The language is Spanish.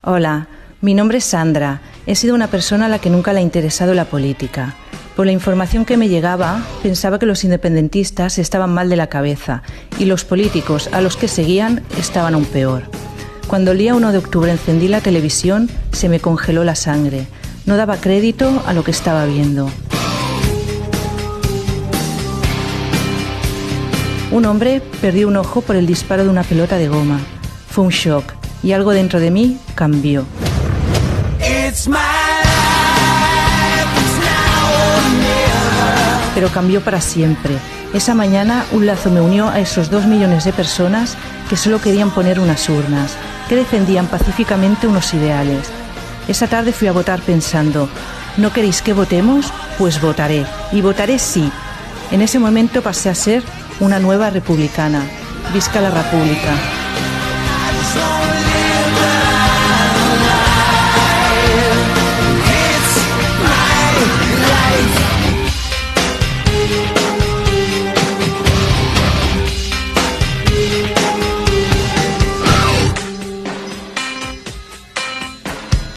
Hola, mi nombre es Sandra. He sido una persona a la que nunca le ha interesado la política. Por la información que me llegaba, pensaba que los independentistas estaban mal de la cabeza y los políticos a los que seguían estaban aún peor. Cuando el día 1 de octubre encendí la televisión, se me congeló la sangre. No daba crédito a lo que estaba viendo. Un hombre perdió un ojo por el disparo de una pelota de goma. Fue un shock y algo dentro de mí cambió. Pero cambió para siempre. Esa mañana un lazo me unió a esos 2 millones de personas que solo querían poner unas urnas, que defendían pacíficamente unos ideales. Esa tarde fui a votar pensando, ¿no queréis que votemos? Pues votaré, y votaré sí. En ese momento pasé a ser una nueva republicana. Visca la República.